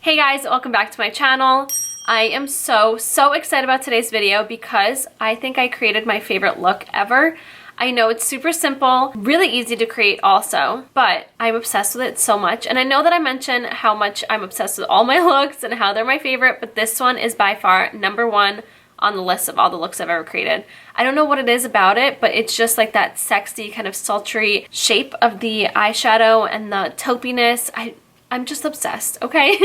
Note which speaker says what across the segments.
Speaker 1: Hey guys, welcome back to my channel. I am so excited about today's video because I think I created my favorite look ever. I know it's super simple, really easy to create also, but I'm obsessed with it so much. And I know that I mentioned how much I'm obsessed with all my looks and how they're my favorite, but this one is by far #1 on the list of all the looks I've ever created. I don't know what it is about it, but it's just like that sexy kind of sultry shape of the eyeshadow and the taupiness. I'm just obsessed, okay?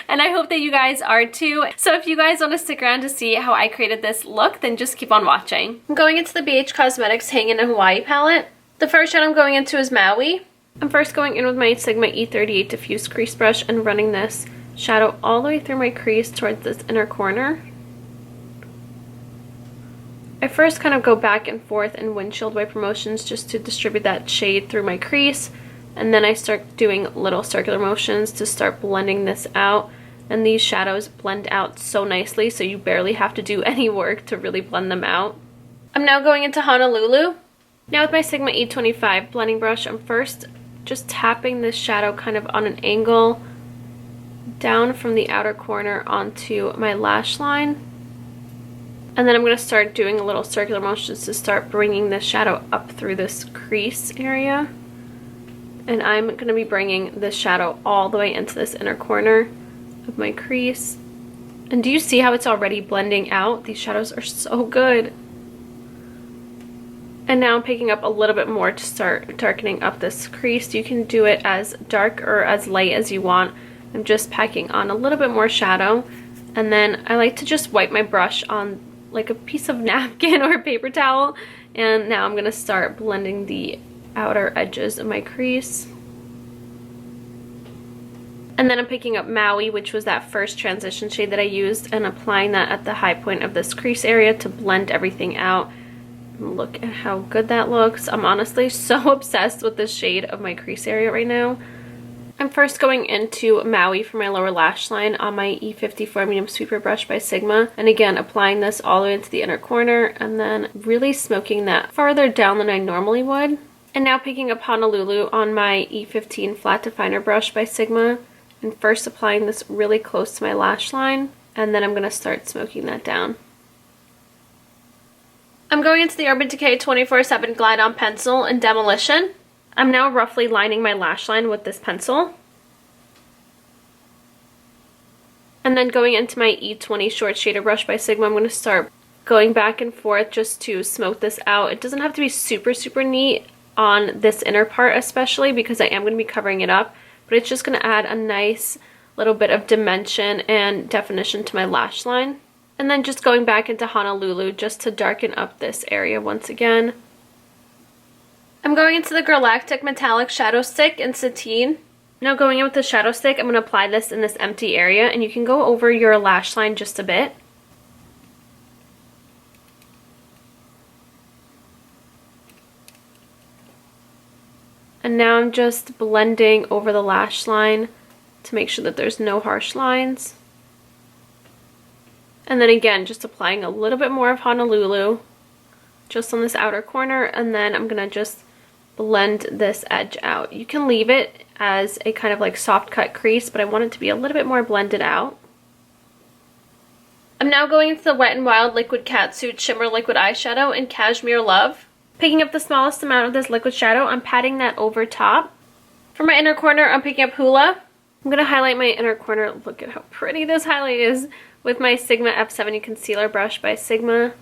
Speaker 1: And I hope that you guys are too. So if you guys want to stick around to see how I created this look, then just keep on watching. I'm going into the BH Cosmetics Hang in a Hawaii palette. The first shade I'm going into is Maui. I'm first going in with my Sigma E38 Diffuse Crease Brush and running this shadow all the way through my crease towards this inner corner. I first kind of go back and forth in windshield wiper motions just to distribute that shade through my crease. And then I start doing little circular motions to start blending this out. And these shadows blend out so nicely, so you barely have to do any work to really blend them out. I'm now going into Honolulu. Now with my Sigma E25 blending brush, I'm first just tapping this shadow kind of on an angle down from the outer corner onto my lash line. And then I'm going to start doing a little circular motions to start bringing this shadow up through this crease area. And I'm going to be bringing this shadow all the way into this inner corner of my crease. And do you see how it's already blending out? These shadows are so good. And now I'm picking up a little bit more to start darkening up this crease. You can do it as dark or as light as you want. I'm just packing on a little bit more shadow. And then I like to just wipe my brush on like a piece of napkin or a paper towel. And now I'm going to start blending the outer edges of my crease. And then I'm picking up Maui, which was that first transition shade that I used, and applying that at the high point of this crease area to blend everything out. Look at how good that looks. I'm honestly so obsessed with this shade of my crease area right now. I'm first going into Maui for my lower lash line on my E54 Medium Sweeper brush by Sigma. And again, applying this all the way into the inner corner and then really smoking that farther down than I normally would. And now picking up Honolulu on my E15 Flat Definer brush by Sigma, and first applying this really close to my lash line, and then I'm going to start smoking that down. I'm going into the Urban Decay 24/7 Glide On Pencil in Demolition. I'm now roughly lining my lash line with this pencil. And then going into my E20 Short Shader brush by Sigma, I'm going to start going back and forth just to smoke this out. It doesn't have to be super neat on this inner part especially because I am going to be covering it up, but it's just going to add a nice little bit of dimension and definition to my lash line. And then just going back into Honolulu just to darken up this area once again. I'm going into the Galactic Metallic Shadow Stick in Sateen. Now going in with the shadow stick, I'm going to apply this in this empty area, and you can go over your lash line just a bit. And now I'm just blending over the lash line to make sure that there's no harsh lines. And then again, just applying a little bit more of Honolulu just on this outer corner, and then I'm going to just blend this edge out. You can leave it as a kind of like soft cut crease, but I want it to be a little bit more blended out. I'm now going into the Wet n Wild Liquid Catsuit Shimmer Liquid Eyeshadow in Cashmere Love. Picking up the smallest amount of this liquid shadow, I'm patting that over top. For my inner corner, I'm picking up Hula. I'm going to highlight my inner corner. Look at how pretty this highlight is with my Sigma F70 Concealer brush by Sigma.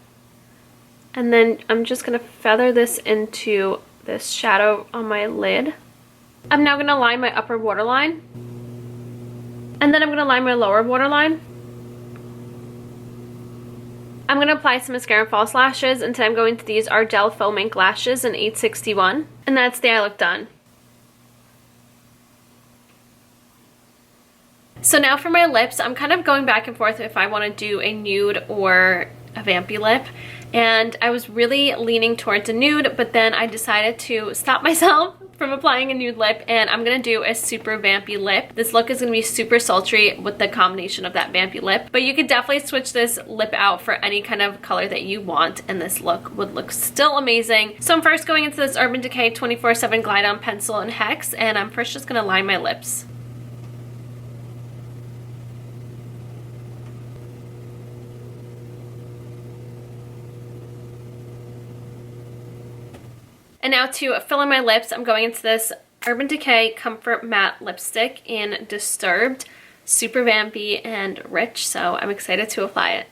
Speaker 1: And then I'm just going to feather this into this shadow on my lid. I'm now going to line my upper waterline. And then I'm going to line my lower waterline. I'm going to apply some mascara and false lashes, and today I'm going to these Ardell Foam Ink Lashes in 861. And that's the eye look done. So now for my lips, I'm kind of going back and forth if I want to do a nude or a vampy lip. And I was really leaning towards a nude, but then I decided to stop myself from applying a nude lip, and I'm going to do a super vampy lip. This look is going to be super sultry with the combination of that vampy lip, but you could definitely switch this lip out for any kind of color that you want, and this look would look still amazing. So I'm first going into this Urban Decay 24/7 Glide On Pencil in Hex, and I'm first just going to line my lips. And now to fill in my lips, I'm going into this Urban Decay Comfort Matte Lipstick in Disturbed. Super vampy and rich, so I'm excited to apply it.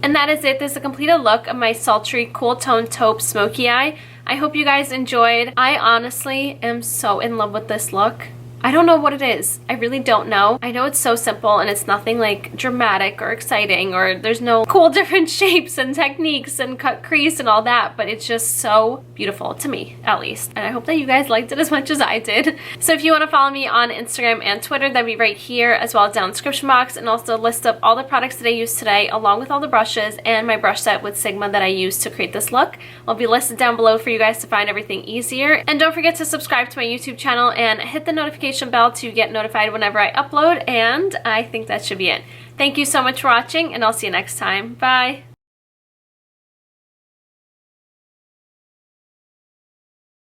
Speaker 1: And that is it. This is a completed look of my sultry, cool tone taupe smoky eye. I hope you guys enjoyed. I honestly am so in love with this look. I don't know what it is. I really don't know. I know it's so simple and it's nothing like dramatic or exciting, or there's no cool different shapes and techniques and cut crease and all that, but it's just so beautiful to me, at least. And I hope that you guys liked it as much as I did. So if you want to follow me on Instagram and Twitter, that'd be right here, as well as down in the description box, and also a list of all the products that I used today, along with all the brushes and my brush set with Sigma that I used to create this look. Will be listed down below for you guys to find everything easier. And don't forget to subscribe to my YouTube channel and hit the notification bell to get notified whenever I upload, and I think that should be it. Thank you so much for watching, and I'll see you next time. Bye!